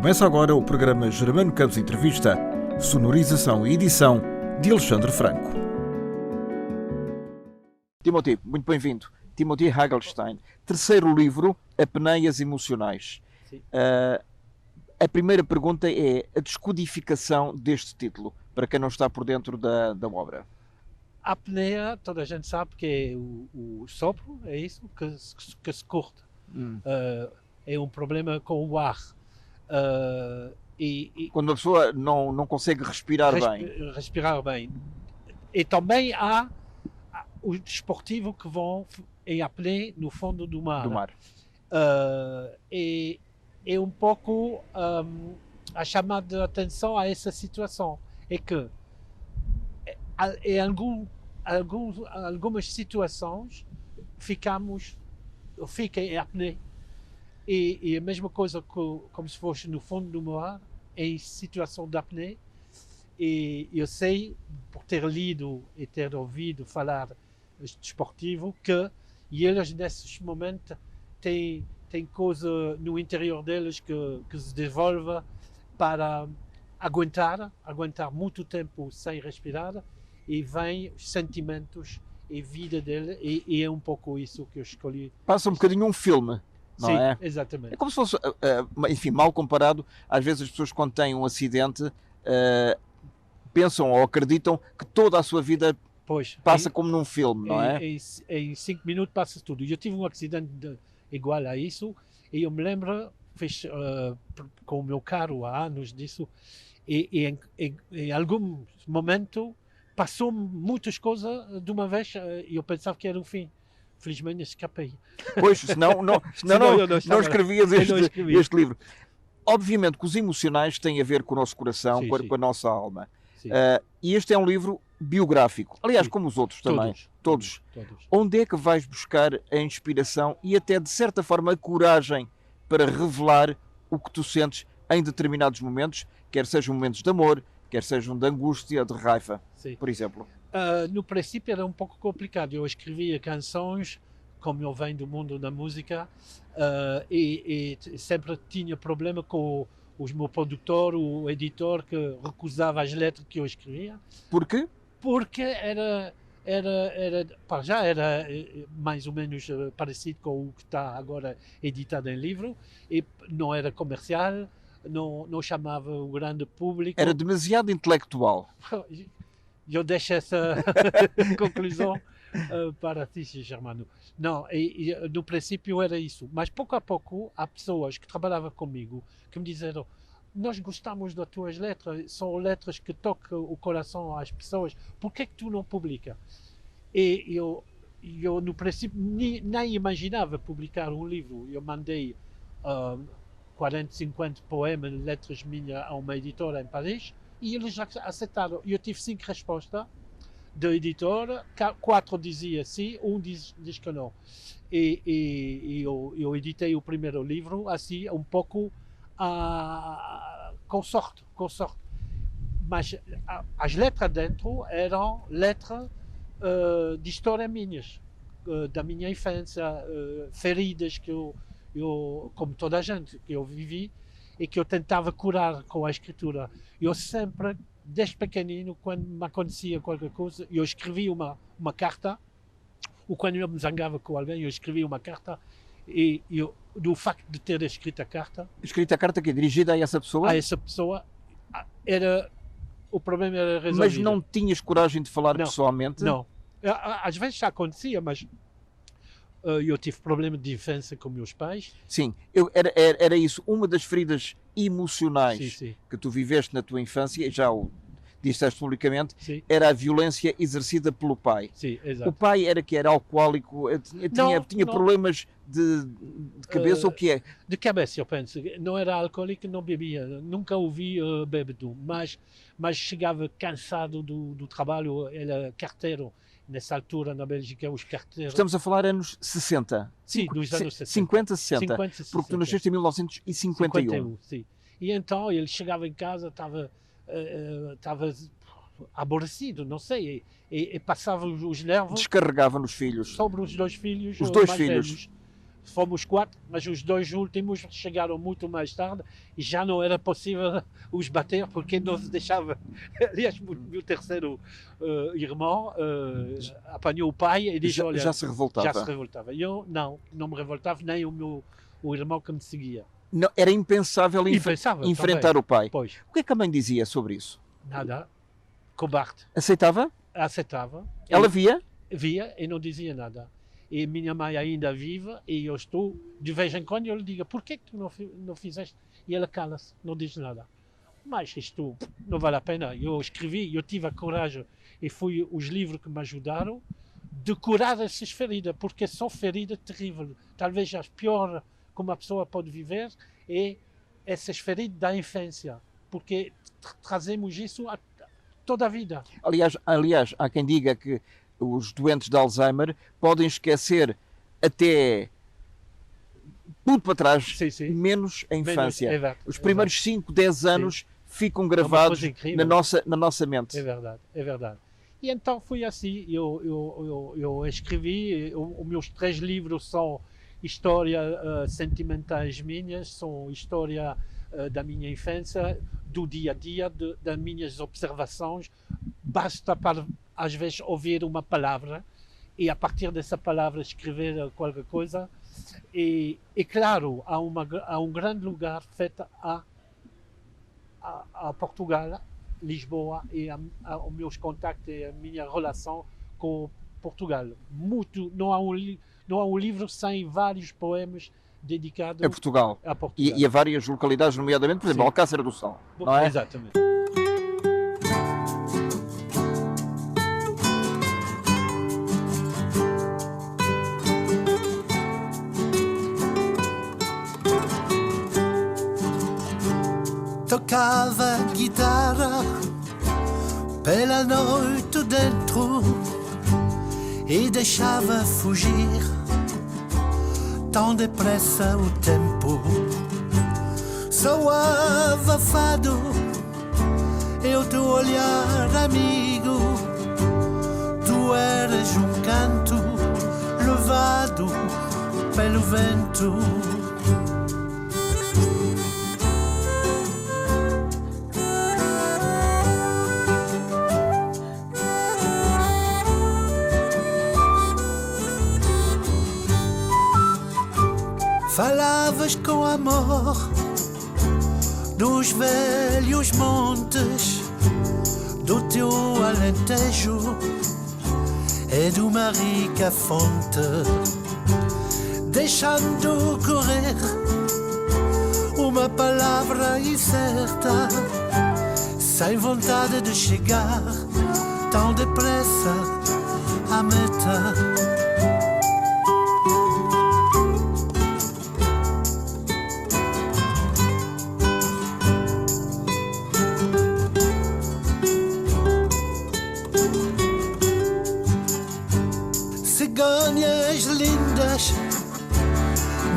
Começa agora o programa Germano Campos Entrevista, sonorização e edição de Alexandre Franco. Timothy, muito bem-vindo. Timothy Hagelstein. Terceiro livro, Apneias Emocionais. A primeira pergunta é a descodificação deste título, para quem não está por dentro da obra. A apneia, toda a gente sabe que é o sopro, é isso, que se corta. É um problema com o ar. Quando uma pessoa não consegue respirar bem. E também há os desportivos que vão em apneia no fundo do mar. É um pouco a chamada de atenção a essa situação. É que em algumas situações fica em apneia. E a mesma coisa como se fosse no fundo do mar, em situação de apneia. E eu sei, por ter lido e ter ouvido falar de desportivo, que eles nesses momentos têm coisa no interior deles que se desenvolve para aguentar muito tempo sem respirar, e vem os sentimentos e vida dele, e é um pouco isso que eu escolhi. Passa um bocadinho um filme. Não Sim, é? Exatamente. É como se fosse, enfim, mal comparado, às vezes as pessoas quando têm um acidente pensam ou acreditam que toda a sua vida passa como num filme, não é? Em 5 minutos passa tudo. Eu tive um acidente igual a isso, e eu me lembro, fiz com o meu carro há anos disso, e em algum momento passou muitas coisas de uma vez, e eu pensava que era o fim. Felizmente escapei. Pois, senão não escrevias este livro. Obviamente que os emocionais têm a ver com o nosso coração, com a nossa alma. E este é um livro biográfico. Aliás, como os outros também. Todos. Onde é que vais buscar a inspiração e até, de certa forma, a coragem para revelar o que tu sentes em determinados momentos, quer sejam momentos de amor, quer sejam de angústia, de raiva, por exemplo? No princípio era um pouco complicado. Eu escrevia canções, como eu venho do mundo da música, e sempre tinha problema com o meu produtor, o editor, que recusava as letras que eu escrevia. Por quê? Porque era mais ou menos parecido com o que está agora editado em livro, e não era comercial, não chamava o grande público. Era demasiado intelectual. Eu deixo essa conclusão para ti, Germano. Não, no princípio era isso, mas pouco a pouco há pessoas que trabalhavam comigo que me disseram: nós gostamos das tuas letras, são letras que tocam o coração às pessoas, por que tu não publica? E eu no princípio nem imaginava publicar um livro. Eu mandei 40, 50 poemas, letras minhas, a uma editora em Paris, e eles aceitaram. Eu tive 5 respostas da editora, 4 diziam sim, diz que não. E eu editei o primeiro livro assim, um pouco com sorte. Mas as letras dentro eram letras de história minhas, da minha infância, feridas que eu, como toda a gente, que eu vivi e que eu tentava curar com a escritura. Eu sempre, desde pequenino, quando me acontecia qualquer coisa, eu escrevia uma carta, ou quando eu me zangava com alguém, eu escrevia uma carta, e do facto de ter escrito a carta... Escrita a carta que é dirigida a essa pessoa? A essa pessoa, o problema era resolvido. Mas não tinhas coragem de falar pessoalmente? Não. Às vezes já acontecia, mas eu tive problema de infância com meus pais. Sim, era isso. Uma das feridas emocionais que tu viveste na tua infância, já o disseste publicamente, era a violência exercida pelo pai. Sim, exato. O pai era alcoólico, tinha problemas de cabeça, ou o que é? De cabeça, eu penso. Não era alcoólico, não bebia. Nunca o vi bêbado, mas chegava cansado do trabalho. Era carteiro. Nessa altura, na Bélgica, os carteiros... Estamos a falar anos 60? Sim, dos anos 60. 50, 60. Porque tu nasceste em 1951. Sim. E então ele chegava em casa, estava aborrecido, não sei, e passava os nervos... Descarregava nos filhos. Sobre os 2 filhos. Os 2 filhos. Velhos. fomos 4, mas os 2 últimos chegaram muito mais tarde e já não era possível os bater porque não se deixava. Aliás, o meu terceiro irmão apanhou o pai e disse: olha, já se revoltava. Já se revoltava. Eu não me revoltava, nem o irmão que me seguia. Não, era impensável enfrentar também o pai. Pois. O que é que a mãe dizia sobre isso? Nada. Cobarde. Aceitava? Aceitava. Ela via? Via e não dizia nada. E minha mãe ainda vive e eu estou, de vez em quando, eu lhe digo: por que tu não fizeste? E ela cala-se, não diz nada. Mas isto não vale a pena. Eu escrevi, eu tive a coragem e foi os livros que me ajudaram de curar essas feridas, porque são feridas terríveis. Talvez as piores que uma pessoa pode viver é essas feridas da infância, porque trazemos isso toda a vida. Aliás, há quem diga que os doentes de Alzheimer podem esquecer até tudo para trás, sim. menos a infância. Verdade, os primeiros 5, 10 anos ficam gravados na nossa mente. É verdade. E então foi assim, eu escrevi, os meus 3 livros são histórias sentimentais minhas, são história da minha infância, do dia a dia, das minhas observações. Basta para, às vezes, ouvir uma palavra e a partir dessa palavra escrever qualquer coisa. E claro, há um grande lugar feito a Portugal, Lisboa, e os meus contactos e a minha relação com Portugal. Não há um livro sem vários poemas dedicados a Portugal. E a várias localidades, nomeadamente, por exemplo, Alcácer do Sal. Não é? Exatamente. Tocava guitarra pela noite dentro e deixava fugir tão depressa o tempo. Soava fado e o teu olhar amigo, tu eras um canto levado pelo vento. Falavas com amor dos velhos montes, do teu alentejo e de uma rica fonte, deixando correr uma palavra incerta, sem vontade de chegar tão depressa à meta. Cegonhas lindas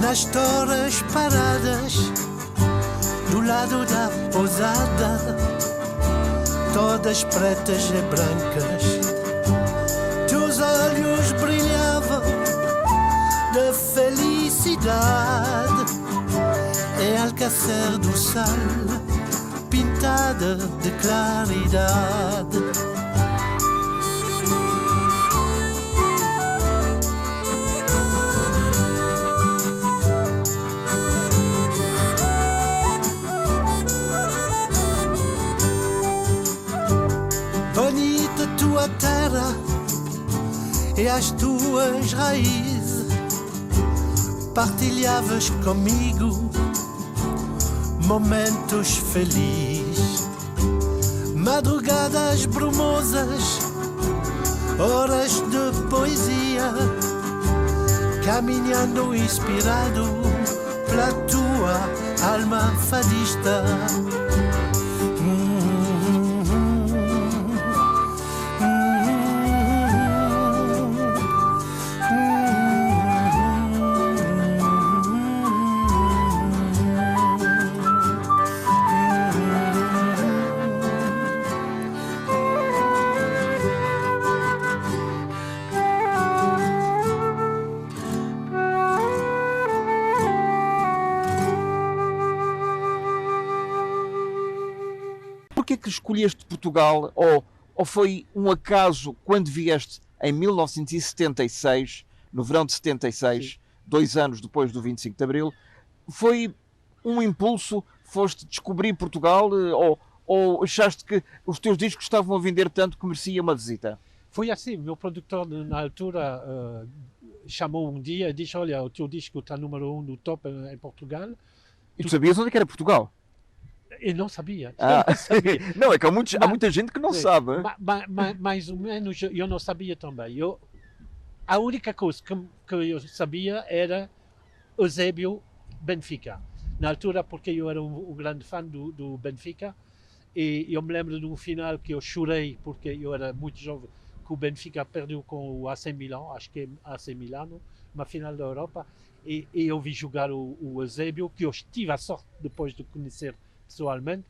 nas torres paradas do lado da pousada, todas pretas e brancas. Teus olhos brilhavam de felicidade e Alcácer do Sal pintada de claridade. Bonita tua terra e as tuas raízes, partilhavas comigo momentos felizes, madrugadas brumosas, horas de poesia, caminhando inspirado pela tua alma fadista. porquê que escolheste Portugal? Ou foi um acaso quando vieste em 1976, no verão de 76, sim, 2 anos depois do 25 de Abril, foi um impulso, foste descobrir Portugal ou achaste que os teus discos estavam a vender tanto que merecia uma visita? Foi assim, meu produtor na altura chamou um dia e disse, olha, o teu disco está número 1 no top em Portugal. E tu sabias onde era Portugal? Eu não sabia. Não sabia. Não, é que há muita gente que não sabe. Mais ou menos, eu não sabia também. A única coisa que eu sabia era Eusébio Benfica. Na altura, porque eu era um grande fã do Benfica, e eu me lembro de um final que eu chorei, porque eu era muito jovem, que o Benfica perdeu com o AC Milan, acho que é AC Milano, uma final da Europa, e eu vi jogar o Eusébio, que eu tive a sorte depois de conhecer pessoalmente,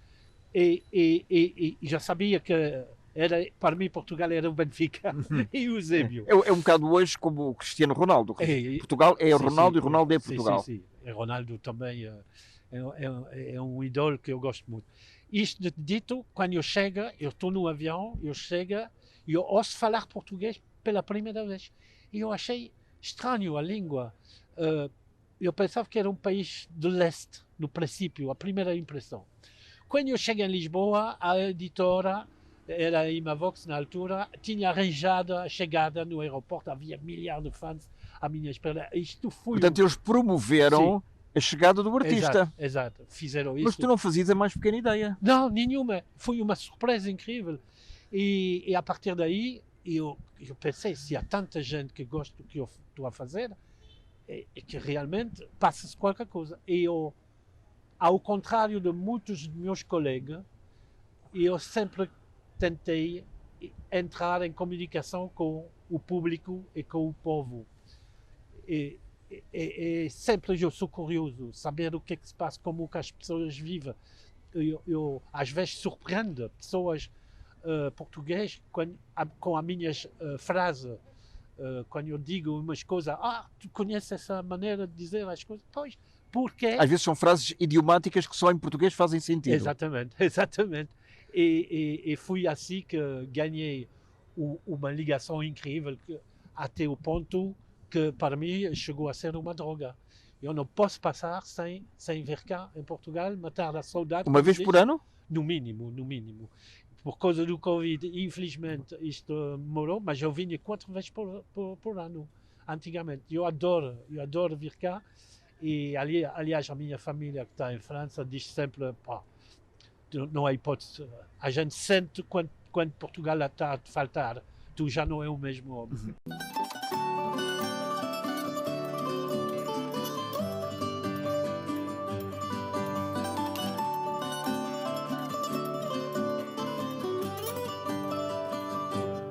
e já sabia que para mim Portugal era o Benfica e o Eusébio. É um bocado hoje como o Cristiano Ronaldo. Portugal é Ronaldo, sim, e Ronaldo é Portugal. Sim. E Ronaldo também é um ídolo que eu gosto muito. Isto dito, quando eu estou no avião, eu ouço falar português pela primeira vez. E eu achei estranho a língua. Eu pensava que era um país do leste, no princípio, a primeira impressão. Quando eu cheguei em Lisboa, a editora, era a Imavox na altura, tinha arranjado a chegada no aeroporto, havia milhares de fãs à minha espera. Portanto, eles promoveram, sim, a chegada do artista. Exato. Fizeram isso. Mas tu não fazias a mais pequena ideia. Não, nenhuma. Foi uma surpresa incrível. E a partir daí, eu pensei, se há tanta gente que gosta do que eu estou a fazer, é que realmente passa-se qualquer coisa. E eu, ao contrário de muitos de meus colegas, eu sempre tentei entrar em comunicação com o público e com o povo. E sempre eu sou curioso, saber o que é que se passa, como que as pessoas vivem. Eu às vezes surpreendo pessoas portuguesas com as minhas frases. Quando eu digo umas coisas, tu conheces essa maneira de dizer as coisas? Pois, porque... Às vezes são frases idiomáticas que só em português fazem sentido. Exatamente. E foi assim que ganhei uma ligação incrível, até o ponto que para mim chegou a ser uma droga. Eu não posso passar sem vir cá em Portugal, matar a saudade. Uma vez por ano? No mínimo. Por causa do Covid, infelizmente, isto demorou, mas eu vinha 4 vezes por ano, antigamente. Eu adoro vir cá. E, aliás, a minha família que está em França diz sempre, não há hipótese. A gente sente quando Portugal está a te faltar. Tu já não é o mesmo homem.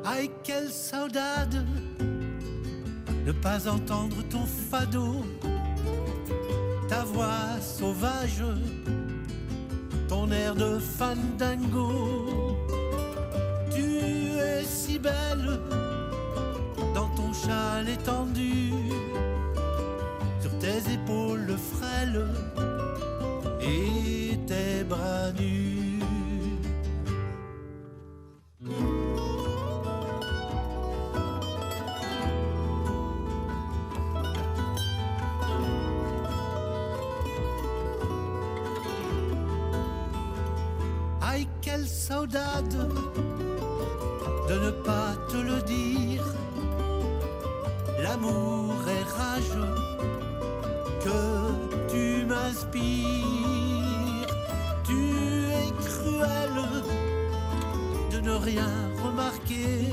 Ai, quelle saudade, ne pas entendre ton fado, ta voix sauvage, ton air de fandango. Tu es si belle dans ton châle étendu, sur tes épaules frêles et tes bras nus. Aïe, quelle saudade de ne pas te le dire. L'amour est rage que tu m'inspires. Tu es cruel de ne rien remarquer.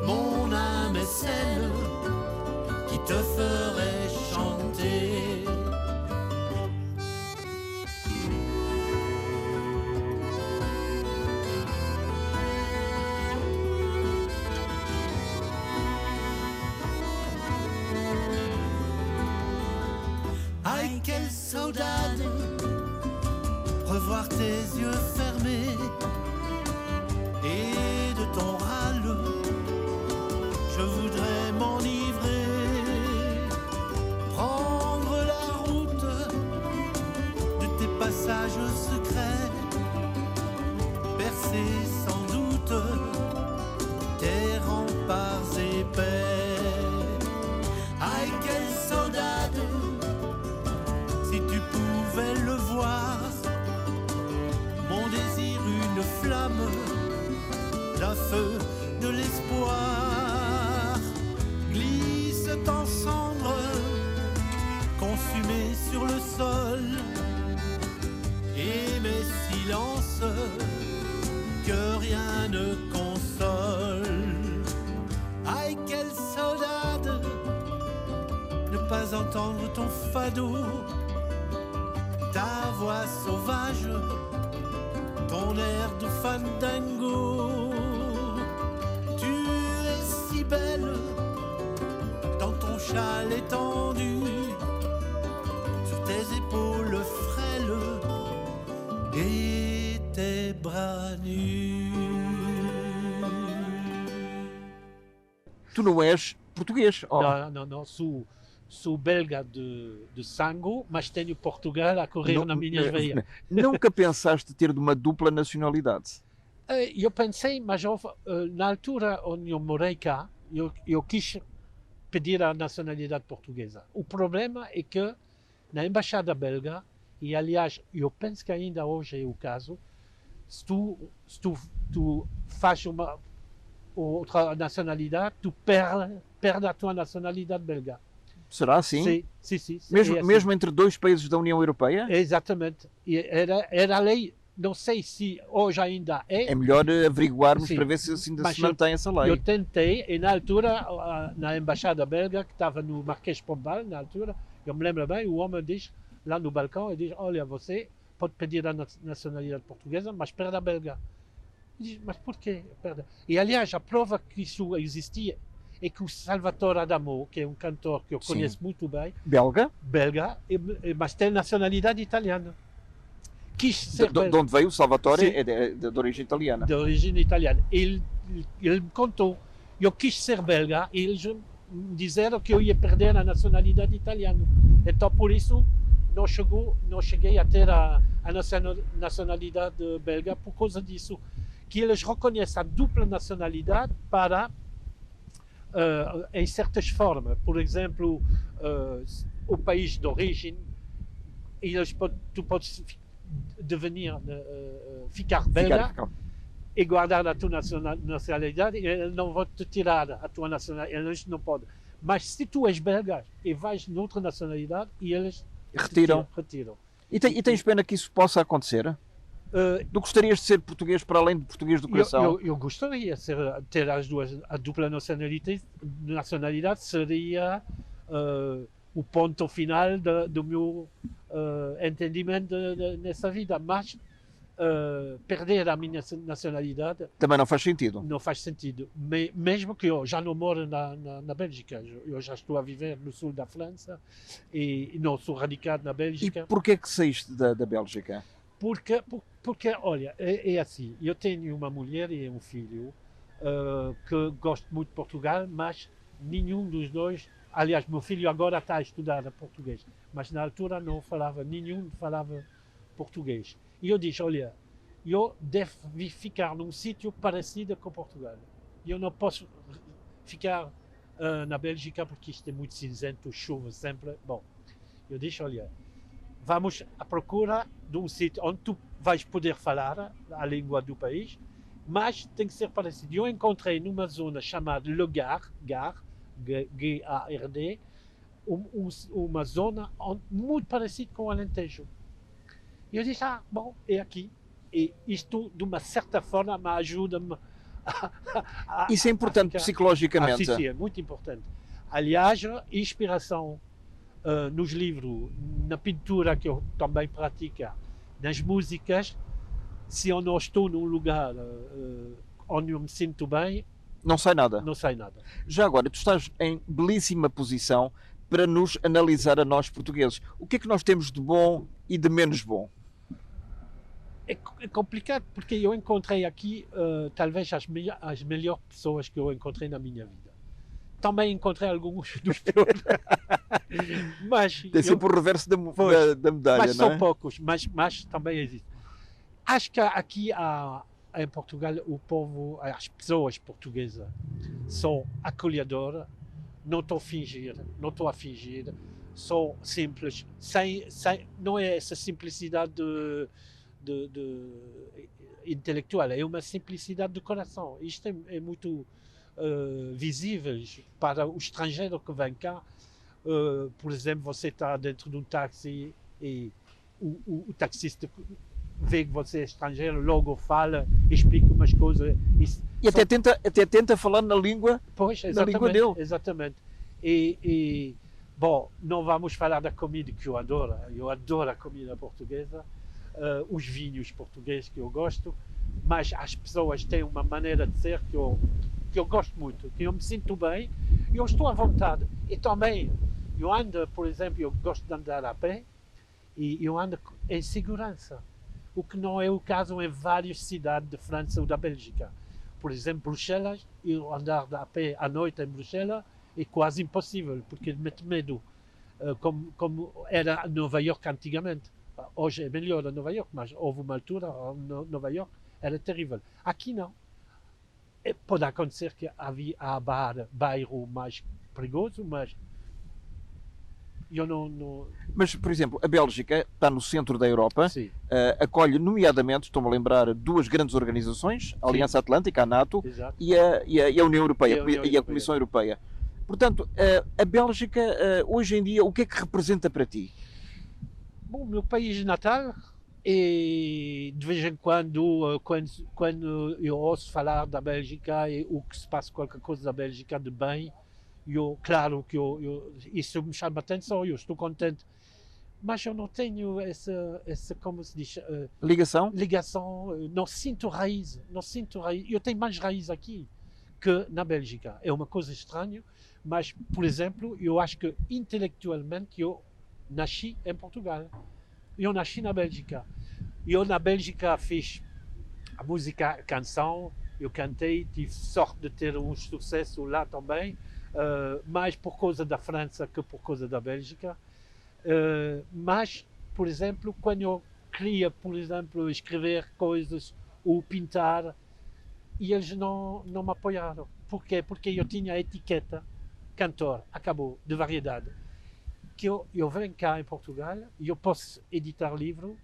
Mon âme est celle qui te ferait chanter. Aïe, quelle saudade, revoir tes yeux fermés et de ton râle, je voudrais m'enivrer, prendre la route de tes passages secrets c'est sans doute tes remparts épais. Aïe, quelle saudade, si tu pouvais le voir, mon désir une flamme, d'un feu de l'espoir, glisse en cendres, consumé sur le sol, et mes silences que rien ne console. Aïe, quelle saudade, ne pas entendre ton fado, ta voix sauvage, ton air de fandango. Tu es si belle dans ton châle étendu, sur tes épaules frêles et tes bras nus. Tu não és português? Oh. Não, sou belga de sangue, mas tenho Portugal a correr na minha veia. Nunca pensaste ter de uma dupla nacionalidade? Eu pensei, mas na altura onde eu morei cá, eu quis pedir a nacionalidade portuguesa. O problema é que na embaixada belga, e aliás, eu penso que ainda hoje é o caso, se tu fazes uma outra nacionalidade, tu perdes a tua nacionalidade belga. Será assim? Sim. Mesmo entre dois países da União Europeia? Exatamente. E era a lei, não sei se hoje ainda é. É melhor averiguarmos para ver se ainda se mantém essa lei. Eu tentei, e na altura, na embaixada belga, que estava no Marquês de Pombal, na altura, eu me lembro bem, o homem diz, lá no balcão, ele diz, olha, você pode pedir a nacionalidade portuguesa, mas perde a belga. Eu diz, mas por quê? E aliás, a prova que isso existia é que o Salvatore Adamo, que é um cantor que eu conheço muito bem, belga, mas tem nacionalidade italiana. Quis ser de onde veio o Salvatore? É de origem italiana. De origem italiana. Ele me contou, eu quis ser belga e eles me disseram que eu ia perder a nacionalidade italiana. Então, por isso, não cheguei a ter a nacionalidade belga por causa disso. Que eles reconhecem a dupla nacionalidade para em certas formas. Por exemplo, o país de origem, tu podes ficar belga e guardar a tua nacionalidade e eles não vão te tirar a tua nacionalidade, eles não podem. Mas se tu és belga e vais noutra nacionalidade, e eles retiram. E tens pena que isso possa acontecer? Tu gostarias de ser português para além de português do coração? Eu gostaria de ter as duas. A dupla nacionalidade seria o ponto final do meu entendimento nessa vida, mas perder a minha nacionalidade também não faz sentido. Não faz sentido, mesmo que eu já não moro na Bélgica, eu já estou a viver no sul da França e não sou radicado na Bélgica. E porquê que saíste da Bélgica? Porque olha, é assim, eu tenho uma mulher e um filho que gosto muito de Portugal, mas nenhum dos dois, aliás, meu filho agora está a estudar português, mas na altura nenhum falava português. E eu disse, olha, eu devo ficar num sítio parecido com Portugal. Eu não posso ficar na Bélgica porque isto é muito cinzento, chove sempre. Bom, eu disse, olha, vamos à procura de um sítio onde tu vais poder falar a língua do país, mas tem que ser parecido. Eu encontrei numa zona chamada Le Gard, G-A-R-D, uma zona muito parecida com o Alentejo. E eu disse, bom, é aqui. E isto, de uma certa forma, me ajuda-me a Isso é importante psicologicamente. Sim, é muito importante. Aliás, inspiração nos livros, na pintura que eu também pratico, nas músicas, se eu não estou num lugar onde eu me sinto bem, não sai nada. Não sai nada. Já agora, tu estás em belíssima posição para nos analisar a nós portugueses. O que é que nós temos de bom e de menos bom? É complicado, porque eu encontrei aqui talvez as melhores pessoas que eu encontrei na minha vida. Também encontrei alguns dos piores. Mas é sempre o reverso da medalha, mas não é? São poucos, mas também existe. Acho que aqui há em Portugal, o povo, as pessoas portuguesas são acolhedoras, não estou a fingir, são simples, não é essa simplicidade intelectual, é uma simplicidade do coração. Isto é muito visível para o estrangeiro que vem cá. Por exemplo, você está dentro de um táxi e o taxista vê que você é estrangeiro, logo fala, explica umas coisas. E até tenta falar na língua, na língua dele. Exatamente. Bom, não vamos falar da comida que eu adoro a comida portuguesa, os vinhos portugueses que eu gosto, mas as pessoas têm uma maneira de ser que eu gosto muito, que eu me sinto bem, e eu estou à vontade. E também, eu ando, por exemplo, eu gosto de andar a pé, e eu ando em segurança, o que não é o caso em várias cidades de França ou da Bélgica. Por exemplo, Bruxelas, eu andar a pé à noite em Bruxelas é quase impossível, porque mete medo, como era Nova York antigamente. Hoje é melhor a Nova York, mas houve uma altura em Nova York era terrível. Aqui não. Pode acontecer que há bairro mais perigoso, mas eu não... Mas, por exemplo, a Bélgica está no centro da Europa, acolhe nomeadamente, estou-me a lembrar, duas grandes organizações, a Aliança Atlântica, a NATO, e a União Europeia, e a Comissão Europeia. Portanto, a Bélgica, hoje em dia, o que é que representa para ti? Bom, meu país natal, e de vez em quando eu ouço falar da Bélgica e o que se passa qualquer coisa da Bélgica de bem, claro que isso me chama a atenção, eu estou contente, mas eu não tenho essa como se diz... ligação, não sinto raiz. Eu tenho mais raiz aqui que na Bélgica. É uma coisa estranha, mas, por exemplo, eu acho que intelectualmente eu nasci em Portugal. Eu nasci na Bélgica. Eu na Bélgica fiz a música, a canção, eu cantei, tive sorte de ter um sucesso lá também, mais por causa da França que por causa da Bélgica. Mas, por exemplo, quando eu queria, por exemplo, escrever coisas ou pintar, e eles não me apoiaram. Por quê? Porque eu tinha a etiqueta cantor, acabou, de variedade. Que eu venho cá em Portugal e eu posso editar livro,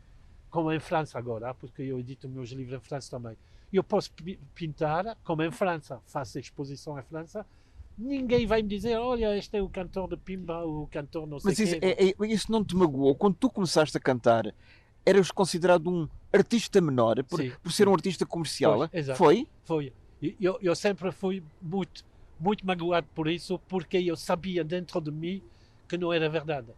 como em França agora, porque eu edito meus livros em França também. Eu posso pintar, como em França, faço exposição em França, ninguém vai me dizer, olha, este é o cantor de Pimba, o cantor não sei quê. Mas isso não te magoou? Quando tu começaste a cantar, eras considerado um artista menor, por ser um artista comercial? Foi? Foi. Eu sempre fui muito magoado por isso, porque eu sabia dentro de mim que não era verdade.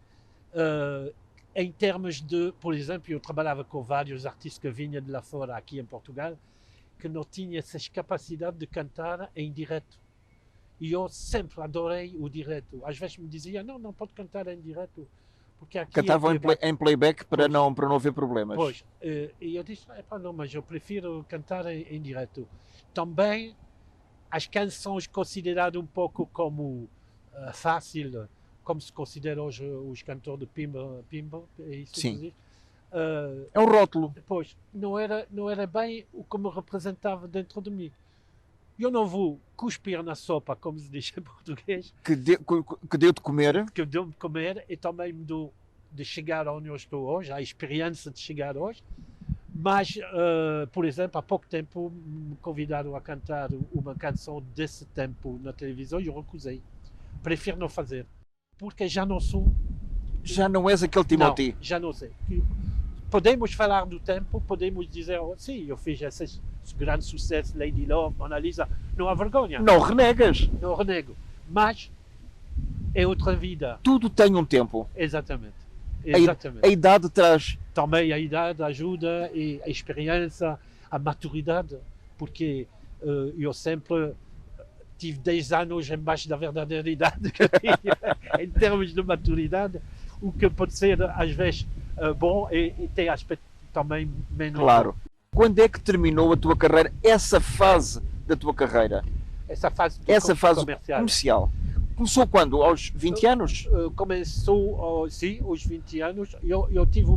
Em termos de, por exemplo, eu trabalhava com vários artistas que vinham de lá fora, aqui em Portugal, que não tinham essa capacidade de cantar em direto. E eu sempre adorei o direto. Às vezes me dizia, não pode cantar em direto, porque aqui cantavam em playback para não haver problemas. Pois, e eu disse, não, mas eu prefiro cantar em direto. Também as canções consideradas um pouco como fácil, como se considera hoje os cantores de Pimba, é isso? Sim. É um rótulo. Pois, não era bem o que me representava dentro de mim. Eu não vou cuspir na sopa, como se diz em português. Que deu de comer. Que deu de comer e também me deu de chegar onde eu estou hoje, a experiência de chegar hoje. Mas, por exemplo, há pouco tempo me convidaram a cantar uma canção desse tempo na televisão e eu recusei. Prefiro não fazer. Porque já não sou... Já não és aquele Timothy? Não, já não sei. Podemos falar do tempo, podemos dizer, sim, eu fiz esses grandes sucessos, Lady Love, Mona Lisa, não há vergonha. Não renegas. Não renego. Mas é outra vida. Tudo tem um tempo. Exatamente. A idade traz... Também a idade ajuda, e a experiência, a maturidade, porque eu sempre tive 10 anos embaixo da verdadeira idade que eu tinha, em termos de maturidade, o que pode ser às vezes bom e tem aspecto também menos. Claro. Quando é que terminou a tua carreira, essa fase da tua carreira? Essa fase comercial. Começou quando? Aos 20 anos? Começou, sim, aos 20 anos. Eu tive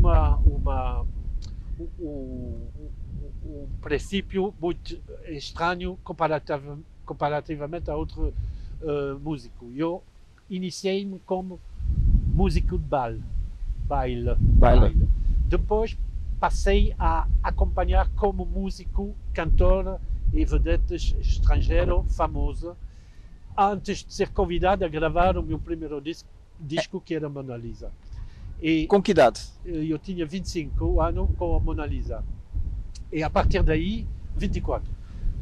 um princípio muito estranho comparativamente a outro músico. Eu iniciei-me como músico de baile. Depois passei a acompanhar como músico, cantor e vedete estrangeiro famoso, antes de ser convidado a gravar o meu primeiro disco que era Mona Lisa. E com que idade? Eu tinha 25 anos com a Mona Lisa. E a partir daí, 24.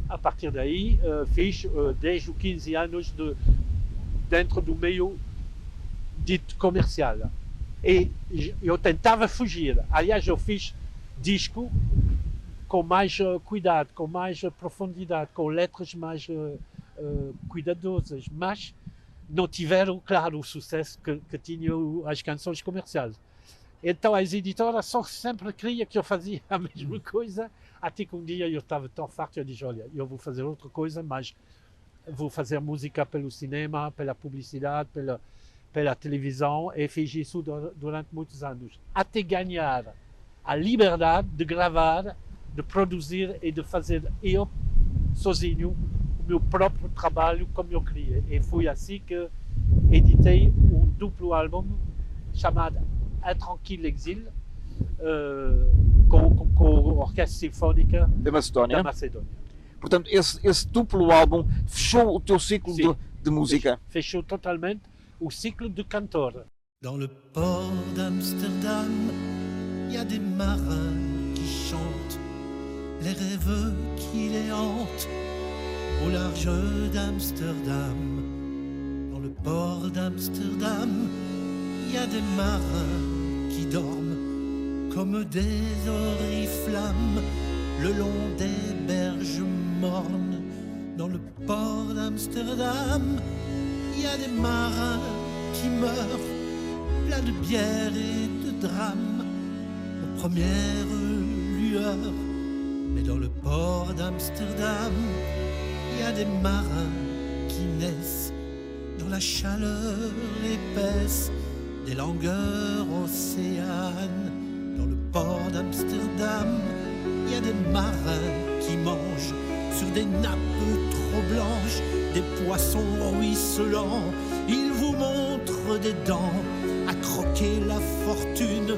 A partir daí, fiz 10 ou 15 anos dentro do meio dito comercial. E eu tentava fugir. Aliás, eu fiz disco com mais cuidado, com mais profundidade, com letras mais cuidadosas, mas não tiveram, claro, o sucesso que tinham as canções comerciais. Então as editoras só sempre queriam que eu fazia a mesma coisa, até que um dia eu estava tão farto, eu disse, olha, eu vou fazer outra coisa, mas vou fazer música pelo cinema, pela publicidade, pela televisão, e fiz isso durante muitos anos, até ganhar a liberdade de gravar, de produzir e de fazer eu, sozinho, o meu próprio trabalho como eu queria. E foi assim que editei um duplo álbum chamado Un Tranquille Exil, com a Orquestra Sinfónica da Macedónia. Portanto, esse duplo álbum fechou o teu ciclo de música? Fechou totalmente o ciclo de cantor. Dans le port d'Amsterdam, il y a des marins qui chantent les rêves qui les hantent au large d'Amsterdam. Dans le port d'Amsterdam, il y a des marins qui dorment comme des oriflammes le long des berges mornes. Dans le port d'Amsterdam, il y a des marins qui meurent pleins de bière et de drames aux premières lueurs. Mais dans le port d'Amsterdam, il y a des marins qui naissent dans la chaleur épaisse des langueurs océanes. Dans le port d'Amsterdam, il y a des marins qui mangent sur des nappes trop blanches des poissons ruisselants. Ils vous montrent des dents à croquer la fortune,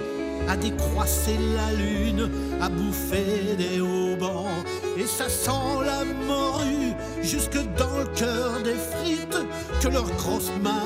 à décroisser la lune, à bouffer des haubans. Et ça sent la morue jusque dans le cœur des frites que leurs grosses mains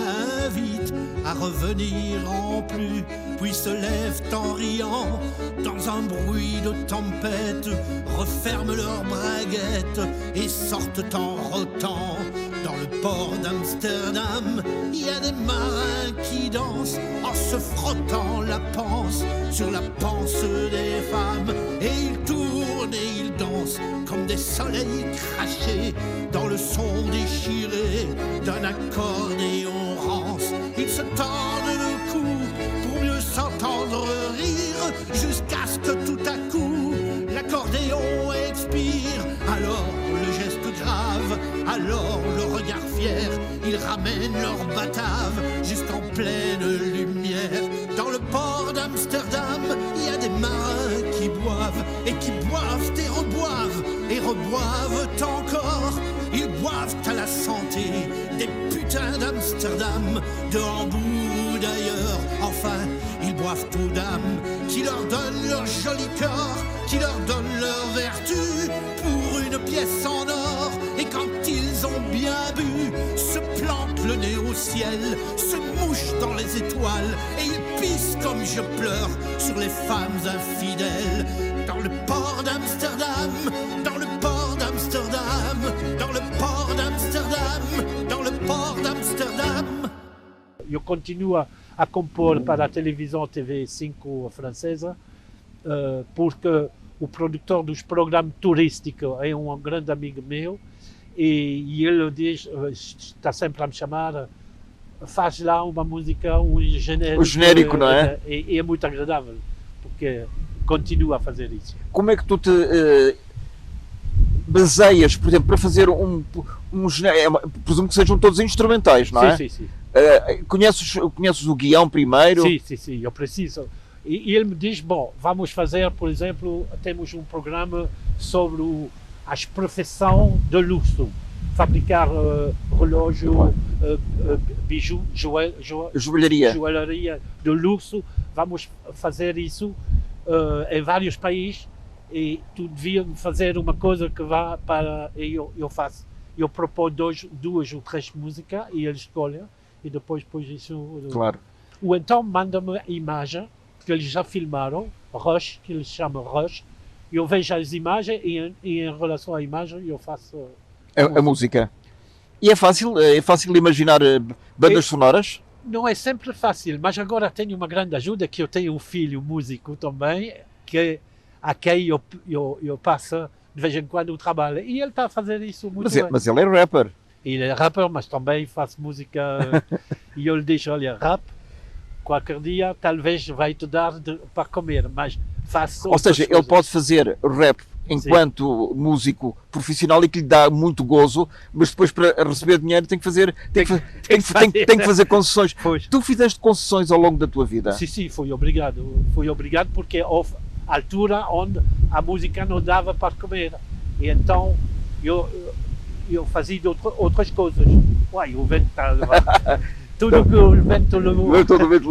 invitent à revenir en plus, puis se lèvent en riant dans un bruit de tempête, referment leurs braguettes et sortent en rotant. Dans le port d'Amsterdam, il y a des marins qui dansent en se frottant la panse sur la panse des femmes. Et ils tournent et ils dansent comme des soleils crachés dans le son déchiré d'un accordéon rance. Ils se tendent le cou pour mieux s'entendre rire jusqu'à ce que tout à coup l'accordéon expire. Alors le geste grave, alors le regard fier, ils ramènent leur batave jusqu'en pleine lumière. Dans le port d'Amsterdam, il y a des marins qui boivent et qui boivent et reboivent encore. Ils boivent à la santé des putains d'Amsterdam, de Hambourg ou d'ailleurs. Enfin, ils boivent aux dames qui leur donnent leur joli corps, qui leur donnent leur vertu pour une pièce en or. Et quand ils ont bien bu, se plantent le nez au ciel, se mouchent dans les étoiles et ils pissent comme je pleure sur les femmes infidèles. Dans le port d'Amsterdam, dans le port d'Amsterdam, dans le port d'Amsterdam, dans le port d'Amsterdam. Eu continuo a compor para a televisão TV5 francesa, porque o produtor dos programas turísticos é um grande amigo meu e ele diz, está sempre a me chamar, faz lá uma música, um genérico. O genérico, não é? E é muito agradável, porque continua a fazer isso. Como é que tu te baseias, por exemplo, para fazer um genérico? Presumo que sejam todos instrumentais, não é? Sim, sim, sim. Conheces o guião primeiro? Sim, eu preciso. E ele me diz, bom, vamos fazer, por exemplo, temos um programa sobre as profissões de luxo. Fabricar relógio, bijou, joalharia de luxo. Vamos fazer isso em vários países e tu devias fazer uma coisa que vá para... Eu faço. Eu proponho duas ou três músicas e ele escolhe e depois pôs isso... Claro. Ou então manda-me a imagem que eles já filmaram, Rush, que eles chamam Rush. Eu vejo as imagens e em relação à imagem eu faço... A música. E é fácil imaginar bandas sonoras? Não é sempre fácil, mas agora tenho uma grande ajuda, que eu tenho um filho músico também, a quem eu passo de vez em quando o trabalho. E ele está a fazer isso muito bem. Mas ele é rapper. Ele é rapper, mas também faz música. E eu lhe digo, olha, rap, qualquer dia talvez vai te dar para comer, mas faço... Ou seja, ele pode fazer rap enquanto músico profissional e que lhe dá muito gozo, mas depois para receber dinheiro tem que fazer concessões. Pois. Tu fizeste concessões ao longo da tua vida? Sim, fui obrigado porque houve altura onde a música não dava para comer. E então eu fazia outras coisas. Uai, o vento está a levar. Tudo que o vento levou.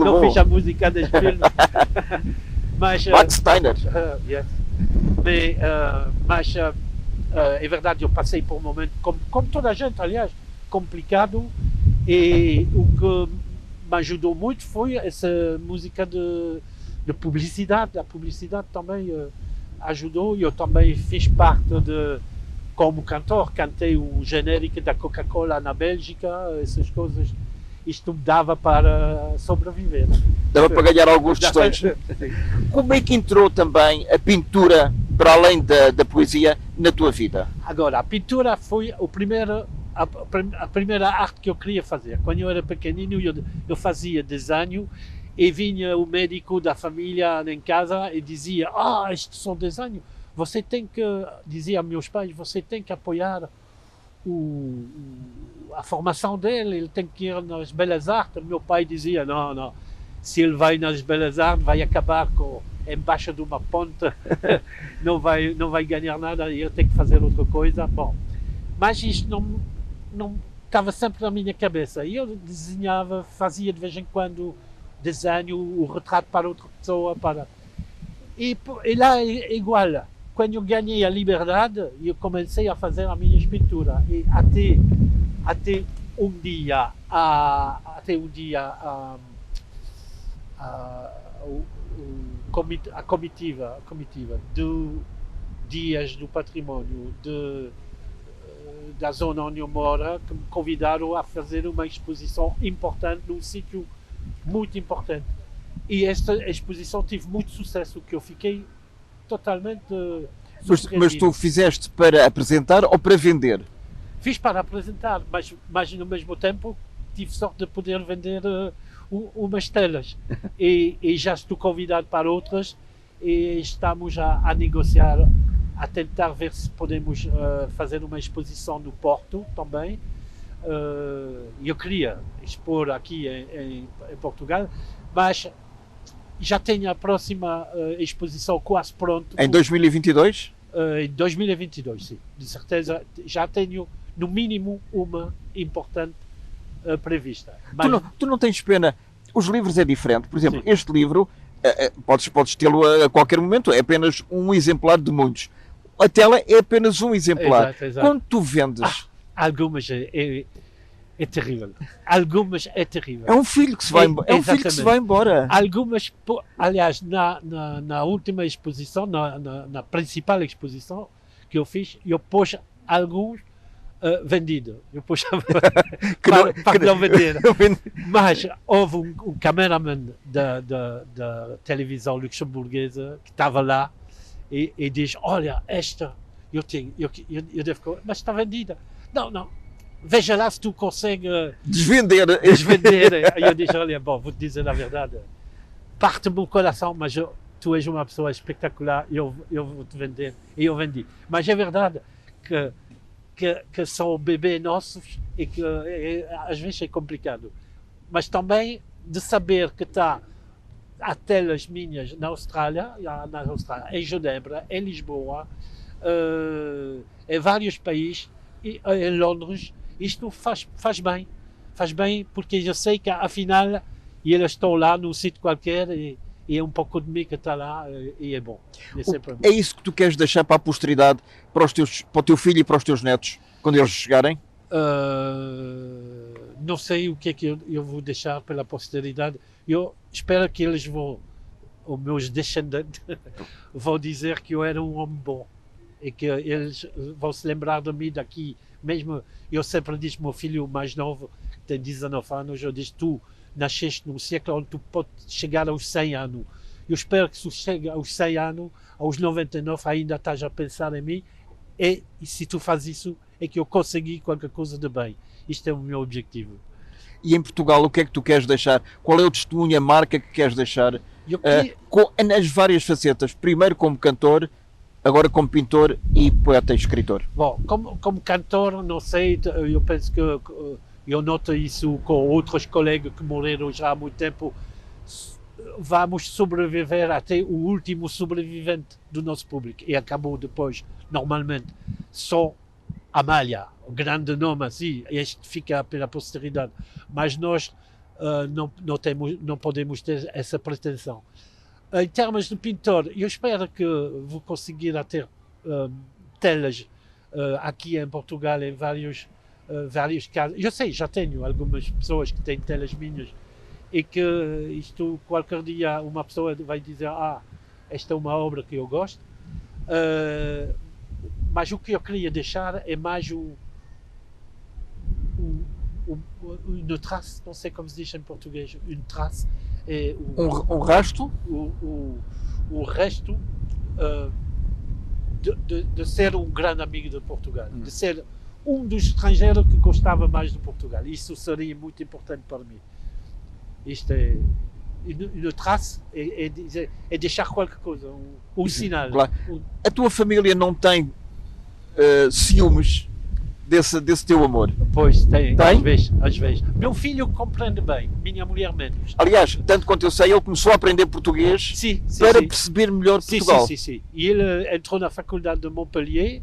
Não fiz a música das filmes. Mas... Max Steiner. Yes. Mas é verdade, eu passei por um momento, como toda a gente, aliás, complicado, e o que me ajudou muito foi essa música de publicidade. A publicidade também ajudou, e eu também fiz parte como cantor, cantei o genérico da Coca-Cola na Bélgica, essas coisas. Isto dava para sobreviver. Dava para ganhar alguns tostões. Como é que entrou também a pintura, para além da poesia, na tua vida? Agora, a pintura foi a primeira arte que eu queria fazer. Quando eu era pequenino, eu fazia desenho e vinha o médico da família em casa e dizia, estes são desenhos. Você tem que, dizia a meus pais, você tem que apoiar a formação dele, ele tem que ir nas belas artes. Meu pai dizia, não, se ele vai nas belas artes vai acabar embaixo de uma ponte, não vai ganhar nada e eu tenho que fazer outra coisa. Bom, mas isto não estava sempre na minha cabeça, e eu desenhava, fazia de vez em quando desenho, o retrato para outra pessoa, e lá é igual. Quando eu ganhei a liberdade, eu comecei a fazer a minha pintura, e até um dia a comitiva do Dias do Património da zona onde eu moro, que me convidaram a fazer uma exposição importante num sítio muito importante. E esta exposição teve muito sucesso, que eu fiquei totalmente mas tu fizeste para apresentar ou para vender? Fiz para apresentar, mas no mesmo tempo tive sorte de poder vender umas telas. E já estou convidado para outras e estamos a negociar, a tentar ver se podemos fazer uma exposição no Porto também. Eu queria expor aqui em Portugal, mas já tenho a próxima exposição quase pronta. Em 2022? Em 2022, sim. De certeza, já tenho no mínimo uma importante prevista. Mas... Tu não tens pena? Os livros é diferente. Por exemplo, sim. Este livro, podes tê-lo a qualquer momento, é apenas um exemplar de muitos. A tela é apenas um exemplar. Exato. Quando tu vendes... algumas é terrível. Algumas é terrível. É um filho que se vai embora. É um filho que se vai embora. Algumas, aliás, na última exposição, na principal exposição que eu fiz, eu pus alguns vendidos. Eu pus para não vender. Mas houve um cameraman da televisão luxemburguesa que estava lá e diz, olha, esta eu devo... Mas está vendida. Não. Veja lá se tu consegue desvender. Aí eu disse, olha, vou-te dizer a verdade, parte-me o coração, mas tu és uma pessoa espetacular, eu vou-te vender. E eu vendi. Mas é verdade que são bebês nossos e que às vezes é complicado. Mas também de saber que está há telas minhas na Austrália, em Genebra, em Lisboa, em vários países, em Londres. Isto faz bem, porque eu sei que afinal eles estão lá num sítio qualquer e é um pouco de mim que está lá e é bom. É isso que tu queres deixar para a posteridade, para o teu filho e para os teus netos, quando eles chegarem? Não sei o que é que eu vou deixar pela posteridade. Eu espero que eles os meus descendentes, vão dizer que eu era um homem bom e que eles vão se lembrar de mim daqui. Mesmo eu sempre digo, meu filho mais novo, que tem 19 anos, eu digo, tu nasceste num século onde tu podes chegar aos 100 anos. Eu espero que se chegue aos 100 anos, aos 99, ainda estás a pensar em mim, e se tu fazes isso, é que eu consegui qualquer coisa de bem. Isto é o meu objetivo. E em Portugal, o que é que tu queres deixar? Qual é o testemunho, a marca que queres deixar? Nas várias facetas, primeiro como cantor, agora como pintor e poeta e escritor. Bom, como cantor, não sei, eu penso que eu noto isso com outros colegas que morreram já há muito tempo. Vamos sobreviver até o último sobrevivente do nosso público. E acabou depois, normalmente, só Amália, o grande nome assim, este fica pela posteridade. Mas nós não podemos ter essa pretensão. Em termos de pintor, eu espero que vou conseguir ter telas aqui em Portugal em vários casos. Eu sei, já tenho algumas pessoas que têm telas minhas e que isto, qualquer dia, uma pessoa vai dizer, esta é uma obra que eu gosto. Mas o que eu queria deixar é mais uma trace, não sei como se diz em português, uma trace. Um resto? O resto de ser um grande amigo de Portugal, de ser um dos estrangeiros que gostava mais de Portugal. Isso seria muito importante para mim. Isto é uma trace, é deixar qualquer coisa, um sinal. Claro. A tua família não tem ciúmes desse teu amor? Pois, tem? Às vezes. Meu filho compreende bem, minha mulher menos. Aliás, tanto quanto eu sei, ele começou a aprender português para perceber melhor Portugal. Sim. E ele entrou na faculdade de Montpellier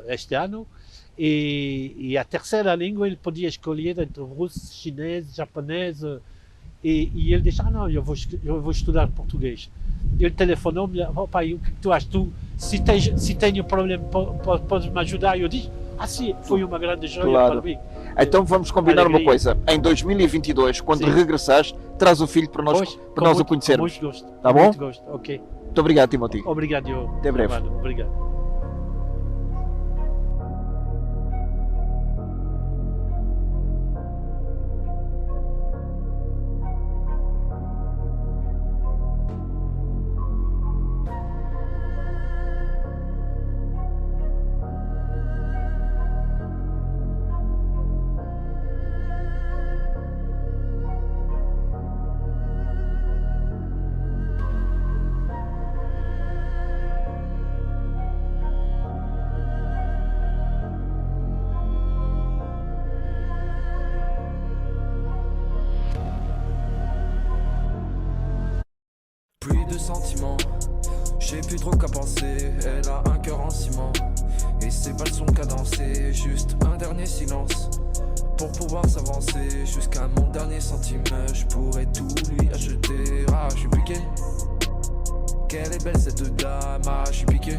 este ano e a terceira língua ele podia escolher entre russo, chinês, japonês e ele disse, não, eu vou estudar português. Ele telefonou-me, pai, o que tu achas? Se tenho problema, podes me ajudar? Eu disse, sim, foi uma grande joia para mim. Então vamos combinar uma coisa. Em 2022, quando regressares, traz o filho para nós o conhecermos. Com muito gosto. Tá bom? Muito gosto, ok. Muito obrigado, Timóteo. Obrigado, eu. Até breve. Obrigado. Sentiments, je sais plus trop qu'à penser. Elle a un cœur en ciment et ses balles sont cadencées. Juste un dernier silence pour pouvoir s'avancer jusqu'à mon dernier centime. Je pourrais tout lui acheter. Je suis piqué. Qu'elle est belle cette dame. Je suis piqué.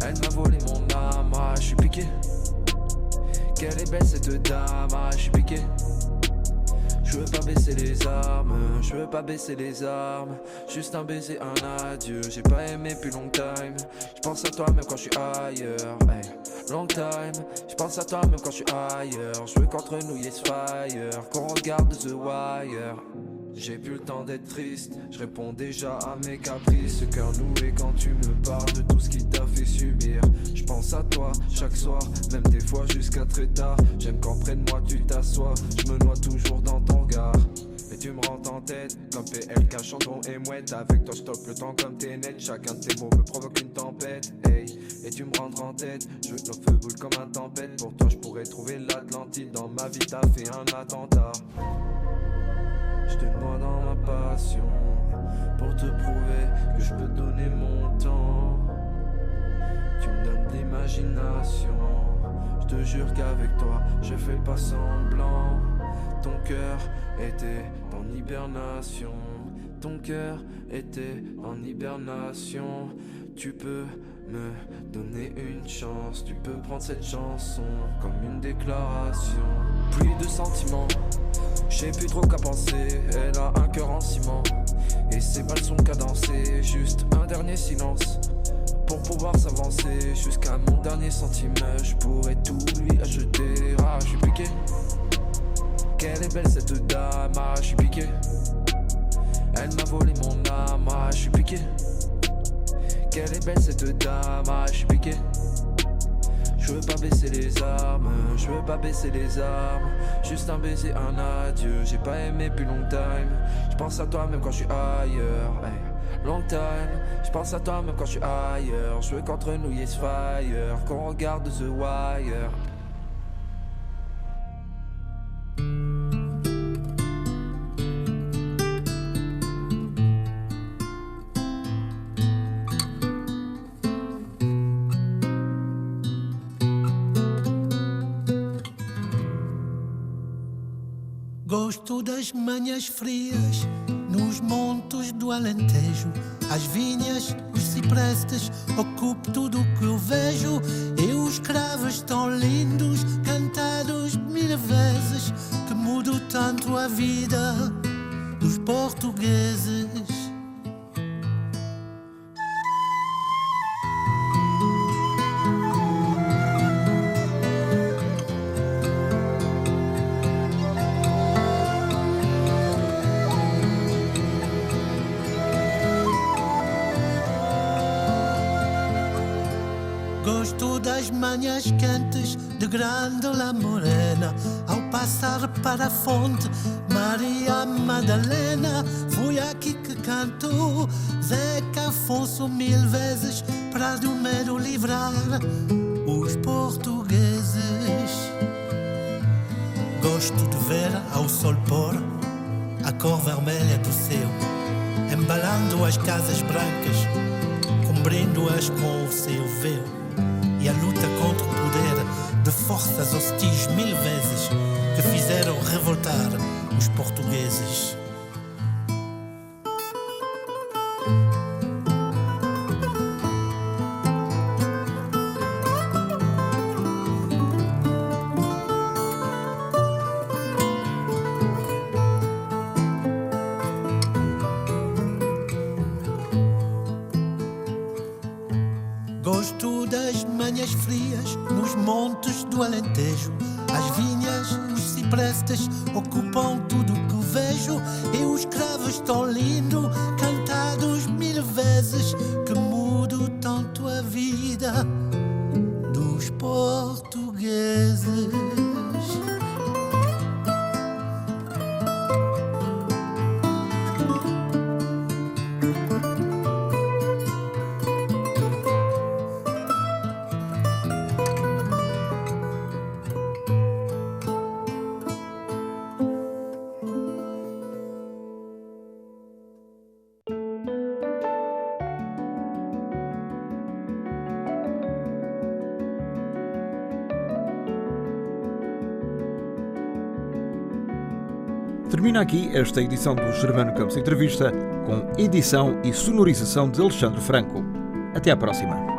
Elle m'a volé mon âme. Je suis piqué. Qu'elle est belle cette dame. Je suis piqué. Je veux pas baisser les armes, je veux pas baisser les armes. Juste un baiser, un adieu. J'ai pas aimé depuis long time. Je pense à toi même quand je suis ailleurs. Hey, long time. Je pense à toi même quand je suis ailleurs. Je veux qu'entre nous y ait ce fire, qu'on regarde The Wire. J'ai plus le temps d'être triste, je réponds déjà à mes caprices. Ce cœur noué quand tu me parles de tout ce qui t'a fait subir. Je pense à toi chaque soir, même des fois jusqu'à très tard. J'aime quand près de moi tu t'assois, je me noie toujours dans ton regard. Et tu me rentres en tête, comme PLK, Chandon et Mouette. Avec toi je stoppe le temps comme t'es net. Chacun de tes mots me provoque une tempête, hey. Et tu me rentres en tête, je veux que nos feux brûlent comme un tempête. Pour toi je pourrais trouver l'Atlantide, dans ma vie t'as fait un attentat. Je te noie dans ma passion pour te prouver que je peux donner mon temps. Tu me donnes de l'imagination. Je te jure qu'avec toi je fais pas semblant. Ton cœur était en hibernation. Ton cœur était en hibernation. Tu peux me donner une chance. Tu peux prendre cette chanson comme une déclaration. Pluie de sentiments, je sais plus trop qu'à penser. Elle a un cœur en ciment et ses balles sont cadencées. Juste un dernier silence pour pouvoir s'avancer jusqu'à mon dernier centime. Je pourrais tout lui acheter. Ah, je suis piqué. Qu'elle est belle cette dame. Ah, je suis piqué. Elle m'a volé mon âme. Ah, je suis piqué. Qu'elle est belle cette dame. Ah, je suis piqué. Je veux pas baisser les armes. Je veux pas baisser les armes. Juste un baiser, un adieu. J'ai pas aimé depuis long time. Je pense à toi même quand je suis ailleurs. Hey, long time. Je pense à toi même quand je suis ailleurs. Je veux qu'entre nous yes fire. Qu'on regarde The Wire. Gosto das manhãs frias, nos montes do Alentejo. As vinhas, os ciprestes, ocupo tudo o que eu vejo. E os cravos tão lindos, cantados 1000 vezes, que mudo tanto a vida dos portugueses. Gosto das manhãs quentes de Grândola Morena, ao passar para a fonte Maria Madalena. Foi aqui que cantou Zeca Afonso 1000 vezes para do medo livrar os portugueses. Gosto de ver ao sol pôr a cor vermelha do céu, embalando as casas brancas, cobrindo-as com o seu véu. E a luta contra o poder de forças hostis 1000 vezes que fizeram revoltar os portugueses. Gosto das manhãs frias nos montes do Alentejo. As vinhas, os ciprestes ocupam tudo o que vejo. E os cravos tão lindos, cantados 1000 vezes, que mudo tanto a vida dos portugueses. Termina aqui esta edição do Germano Campos Entrevista, com edição e sonorização de Alexandre Franco. Até à próxima.